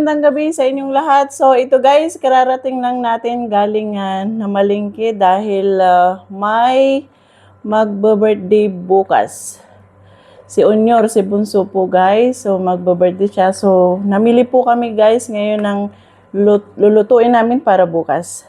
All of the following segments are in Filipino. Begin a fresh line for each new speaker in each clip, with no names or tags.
magandang gabi sa inyong lahat. So ito guys, kararating lang natin galing na Malingke dahil may magbe-birthday bukas. Si Onyor, si Bunso po guys. So magbe-birthday siya. So namili po kami guys ngayon ng lulutuin namin para bukas.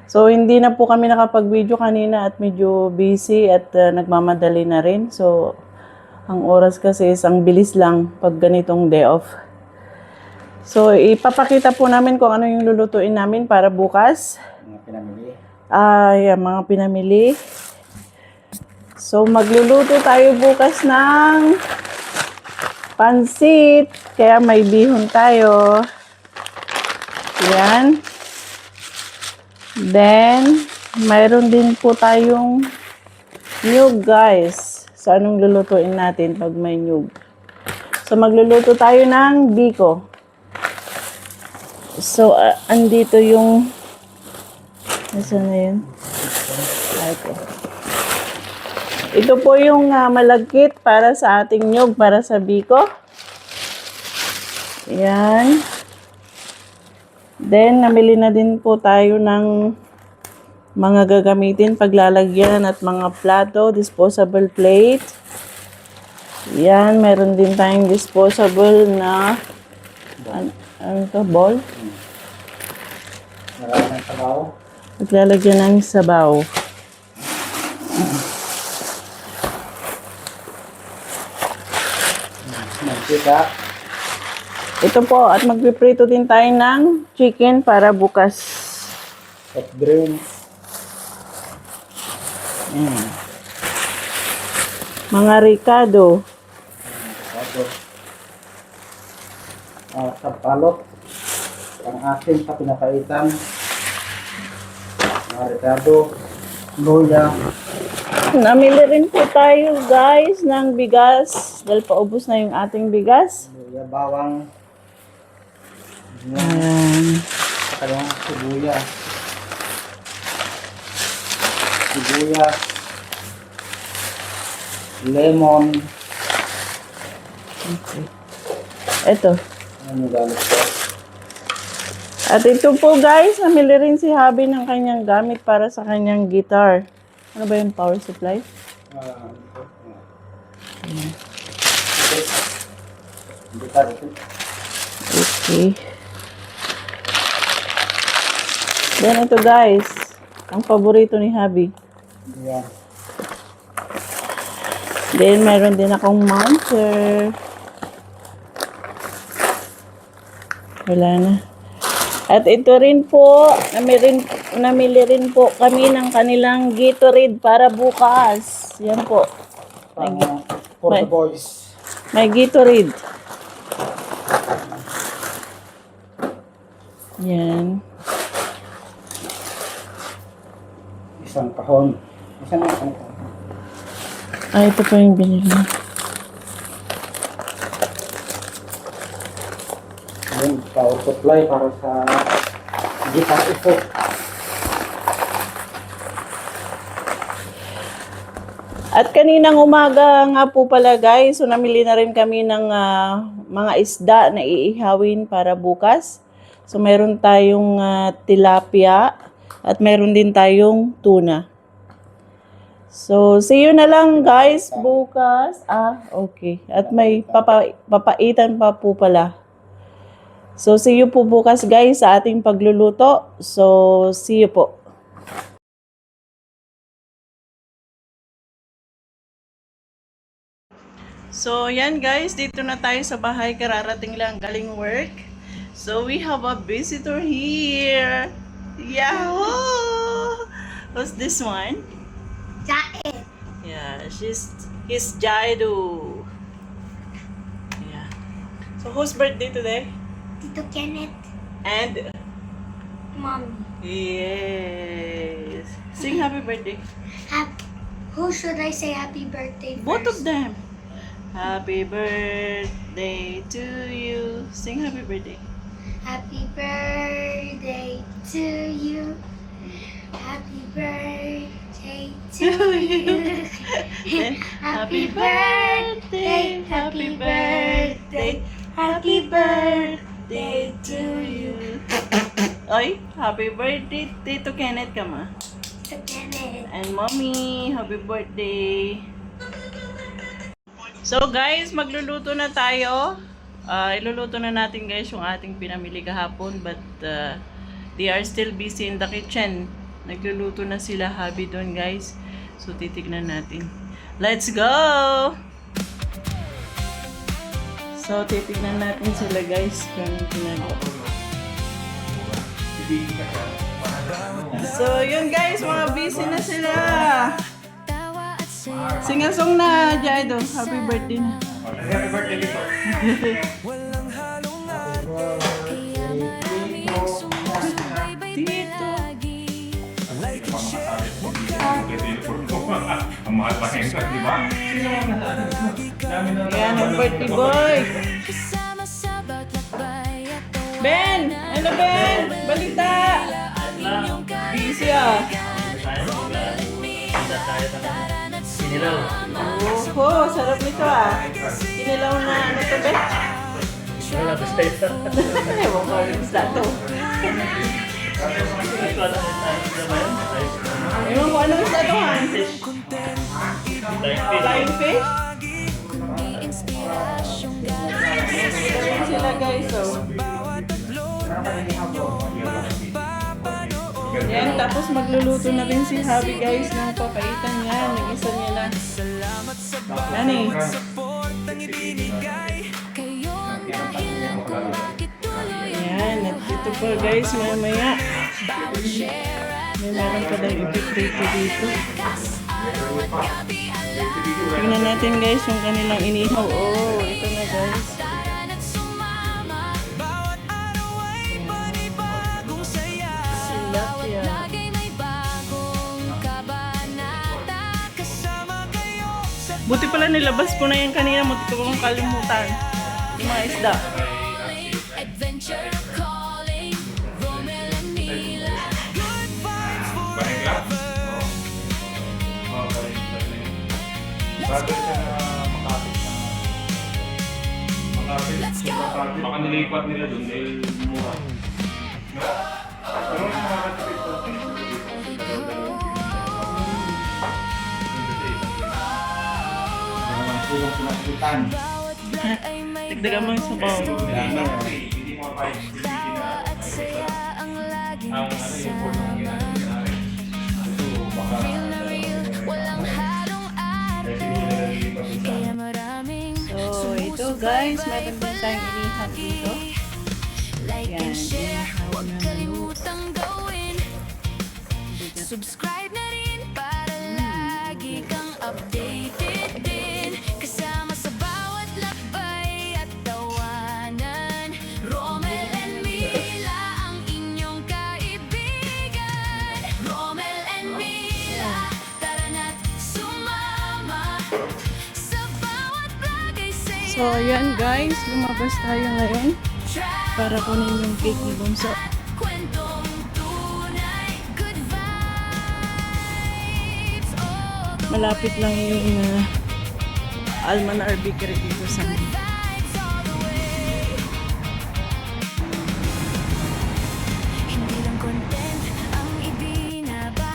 So hindi na po kami nakapag-video kanina at medyo busy at nagmamadali na rin. So ang oras kasi is ang bilis lang pag ganitong day off. So, ipapakita po namin kung ano yung lulutuin namin para bukas.
Mga pinamili.
Mga pinamili. So, magluluto tayo bukas ng pansit. Kaya may bihon tayo. Yan. Then, mayroon din po tayong nyug, guys. So, anong lulutuin natin pag may nyug? So, magluluto tayo ng biko. So, andito yung... Nasaan na yun? Okay. Ito po yung malagkit para sa ating nyug, para sa biko. Yan. Then, namili na din po tayo ng mga gagamitin, paglalagyan at mga plato, disposable plate. Yan, meron din tayong disposable na... Ano to? Bowl?
Maraming sabaw.
Maglalagyan ng sabaw.
Mantika.
Ito po, at magpiprito din tayo ng chicken para bukas.
Soft drinks.
Mga ricado.
Sapalot. Ang asin sa pinakaitan. Mga rekado. Luya.
Namili rin po tayo guys ng bigas. Dahil paubos na yung ating bigas.
Luya, bawang.
Ayan.
Saka yung sibuyas. Sibuyas. Lemon.
Okay. Ito.
Ano yung gamit ko?
At ito po guys, namili rin si Habi ng kanyang gamit para sa kanyang guitar. Ano ba yung power supply? Okay. Then ito guys, ang paborito ni Habi.
Yan.
Then meron din akong mounter. Wala na. At ito rin po, namili rin po kami ng kanilang Gatorade para bukas. Yan po.
For the boys.
May Gatorade. Yan.
Isang kahon. Isang kahon.
Ito po yung binili.
Yung power supply para sa guitar effect.
At kaninang umaga nga po pala guys, so namili na rin kami ng mga isda na iihawin para bukas. So meron tayong tilapia at meron din tayong tuna. So see you na lang guys bukas. Okay. At may papaitan pa po pala. So, see you po bukas guys sa ating pagluluto. So, see you po. So, yan guys. Dito na tayo sa bahay. Kararating lang galing work. So, we have a visitor here. Yahoo! Who's this one?
Jae.
Yeah, he's Jaidu. Yeah. So, whose birthday today?
Tito Kenneth.
And
Mommy.
yes. Sing happy birthday.
Who should I say happy birthday first?
Both of them. Happy birthday to you. Sing happy birthday.
Happy birthday to you. Happy birthday to you.
Then,
Happy birthday, happy birthday, happy birthday
birthday to you. Ay, happy birthday, Tito Kenneth ka ma.
Again it.
And mommy, happy birthday. So guys, magluluto na tayo. Iluluto na natin guys yung ating pinamili kahapon, but they are still busy in the kitchen. Nagluluto na sila, hubby doon guys. So titignan natin. Let's go! So titignan natin sila guys kung ginagawa. So yun guys, mga busy na sila. Sing a song na, Jaido. Happy birthday na.
Happy birthday, Lito.
Tito.
Ang mahal pa rin, di ba?
Yan ang birthday boy. Ben! Ano Ben? Balita! Busy ah. Oh, sarap nito ah. Kinilaw na ano to Ben? Ewan ko rin sa to. Ewan ko anong isa to ha? Flying fish? Galing sila guys oh. Yan, tapos magluluto na rin si Javi guys ng papaitan niya. Nag-isa niya na. Yan eh. Yan, at ito pa guys, maya-maya. May meron pa lang ipiprito dito. Tingnan natin guys yung kanilang inihaw. Oh, ito na guys. Tilapia. Buti pala nilabas ko na yan kanina. Buti ko kong kalimutan. Yung mga isda.
Bago siya na makapit na. Makapit. Baka nilipat nila doon dahil mura. Pero makakatipid to. Naman tulong pinasitan.
Tigdagan mo yung sabaw.
Hindi mo pa yung ang ano yung portong ginagawa. So baka
So, ito guys, meron din tayong inihang dito. Yan, inihaw na
Subscribe na rin para lagi kang updated din. Kasama sa bawat lakbay at tawanan. Romel and Mila ang inyong kaibigan. Romel and Mila, tara na't sumama. Sa bawat vlog ay say
So, yan guys, lumabas tayo ngayon para kunin yung cake ni Bunso.
kwentong tunay, good vibes. Oh, the
Malapit lang yung Almanar Bakery dito sa amin.
vibes all the way. Hindi lang content ang ibinabahagi,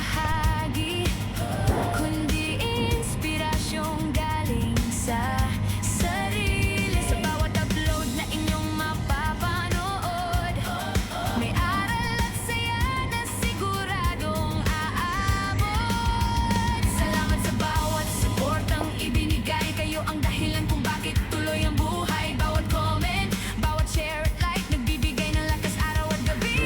kundi inspirasyong galing sa sarili. Sa bawat upload na inyong mapapanood, may aral at saya na siguradong aabot. Salamat sa bawat suportang ibinigay. Kayo ang dahilan kung bakit tuloy ang buhay. Bawat comment, bawat share at like, nagbibigay ng lakas araw at gabi.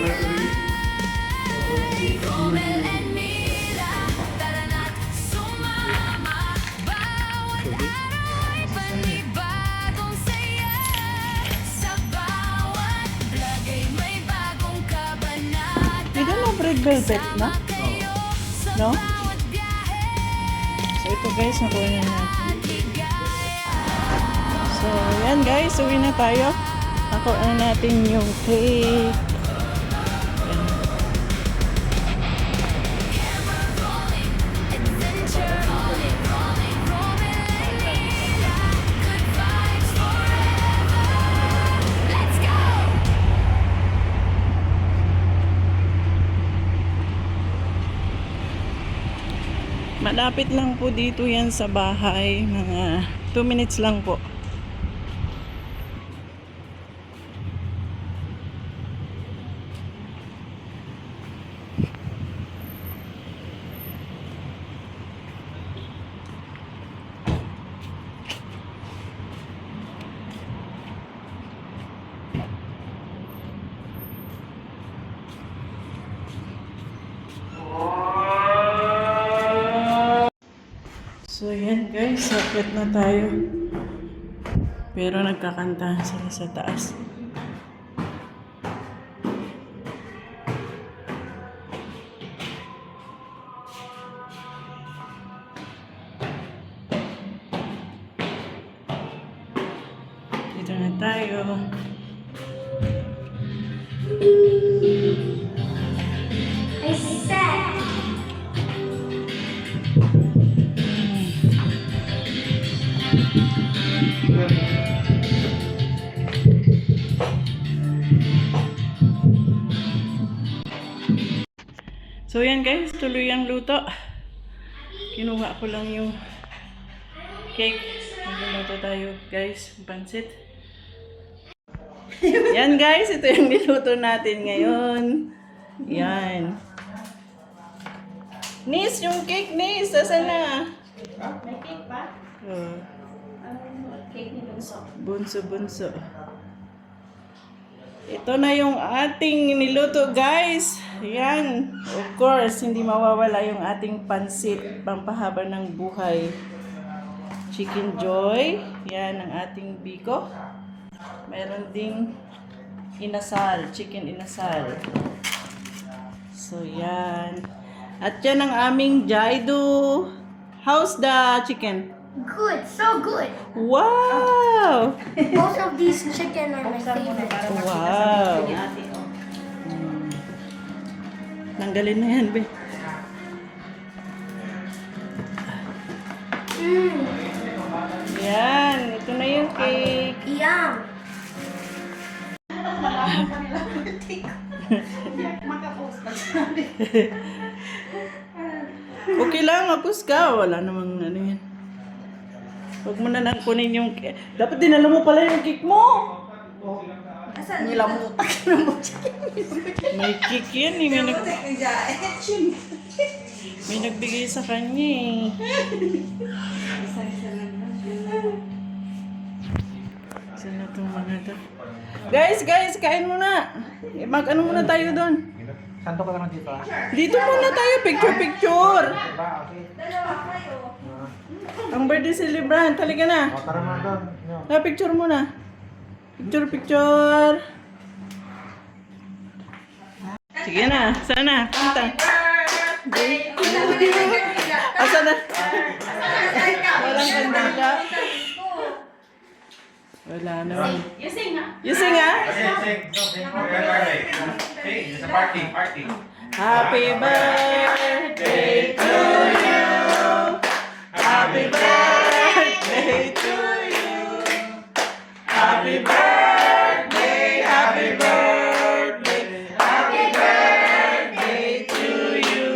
Romel and Mila, tara na't sumama. Bawat araw ay panibagong saya. Sa bawat vlog ay may bagong kabanata.
Hindi mo red velvet na?
Kayo sa
No?
bawat biyahe.
So, ito guys, nakuha na natin.
Ligaya.
So, yan guys, uwi na tayo. Nakuha na natin yung cake.
Adventure rolling, rolling, Romel and Mila. Good vibes forever. Let's go!
Malapit lang po dito yan sa bahay. Mga 2 minutes lang po. So yan guys, sakit na tayo. Pero nagkakantahan sila sa taas. Dito na tayo.
I said.
So yan guys, tuloy ang luto. Kinuha ko lang yung cake. Magluluto tayo guys, pansit. Yan guys, ito yung niluto natin ngayon. Yan. Nis, yung cake Nis, saan na?
May cake pa?
Oh,
Anong cake ni Bunso?
bunso. Ito na yung ating niluto guys. Yan. Of course, hindi mawawala yung ating pansit. Pampahaba ng buhay. Chicken Joy. Yan ang ating biko. Meron ding inasal. Chicken inasal. So yan. At yan ang aming Jaido. How's the chicken?
Good, so good.
Wow!
Both of these chicken are my favorite.
Wow! Tanggalin na yan, be.
Mmm,
Yan, ito na yung cake.
yum.
Okay lang, hapos ka. Wala namang ano yan. Huwag mo na nang kunin yung cake. Dapat dinala mo pala yung cake mo.
Nilamutak ka ng
May cake yan eh. May nagbigay sa kanya eh. Saan na itong mga to? Guys, kain muna. Mag-ano muna tayo doon.
Santo ka naman dito ah.
Dito muna tayo, picture.
Diba? Okay.
Ang birthday celebrant, halika na.
O, tara mo doon.
Picture muna. Picture. Sige na, sana. Kanta. Asa na? Walang kandila. Wala naman. You sing ah?
Sing. Hey, it's a party.
Happy birthday to you. Happy birthday to you. Happy birthday, happy birthday, happy birthday to you.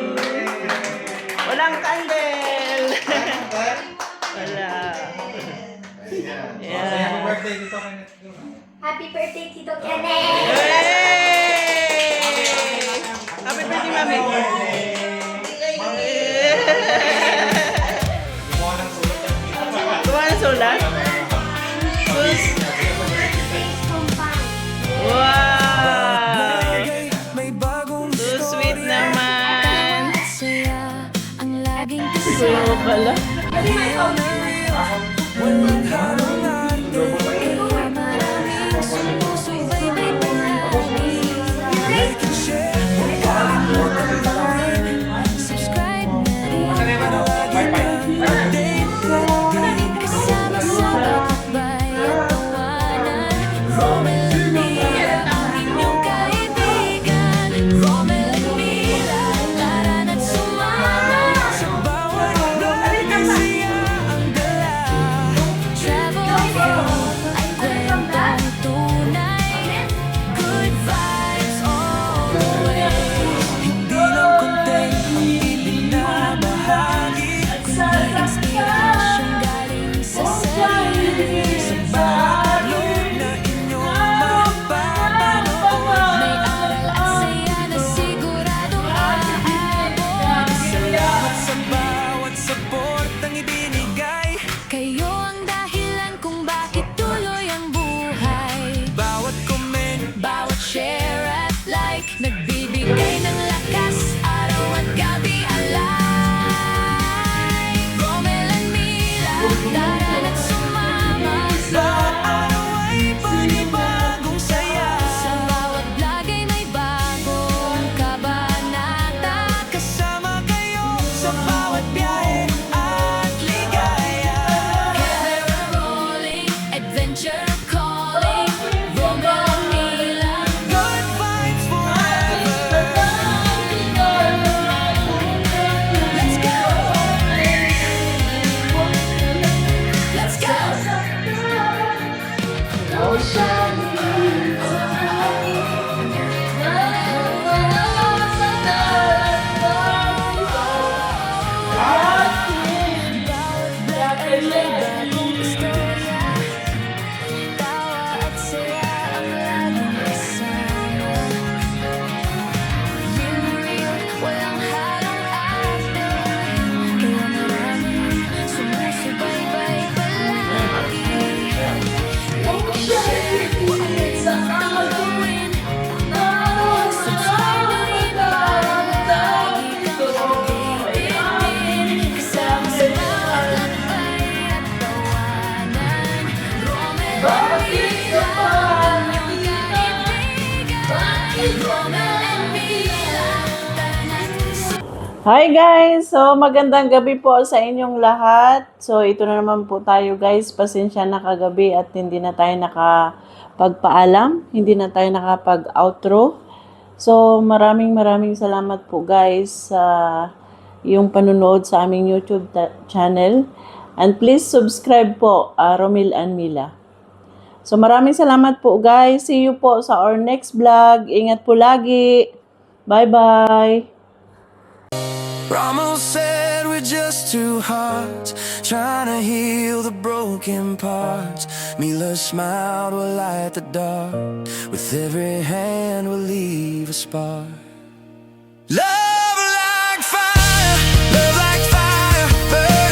Walang candle. Wala. Yeah.
Happy birthday dito kay
Happy birthday, Tito Kenneth.
Hey! Happy birthday, Mami. Gawa ng sulat? Wow! So sweet naman.
Saya ang laging
Kuya mo pala.
maraming sumusubaybay palagi. Subscribe na rin. Kasama sa lakbay at tawanan. Romel and Mila, ang inyong kaibigan. Romel and Mila, tara na't sumama. Travel adventure calling. Romeo and Mila.
Good vibes forever.
Let's go. Let's go.
Tawa at saya ang laging kasama.
Real, walang halong acting. Kaya maraming sumusubaybay palagi. Like and share kung ano gawin. Subscribe na rin para lagi kang updated. Kasama sa bawat lakbay at tawanan. Romel and Mila, inyong kaibigan. Romel and Mila, tara natin
Hi guys! So magandang gabi po sa inyong lahat. So ito na naman po tayo guys. Pasensya na kagabi at hindi na tayo nakapagpaalam. Hindi na tayo nakapag-outro. So maraming salamat po guys sa yung panunood sa aming YouTube channel. And please subscribe po, Romel and Mila. So maraming salamat po guys. See you po sa our next vlog. Ingat po lagi. Bye-bye!
Rommel said we're just two hearts trying to heal the broken parts. Mila smiled, we'll light the dark. With every hand we'll leave a spark. Love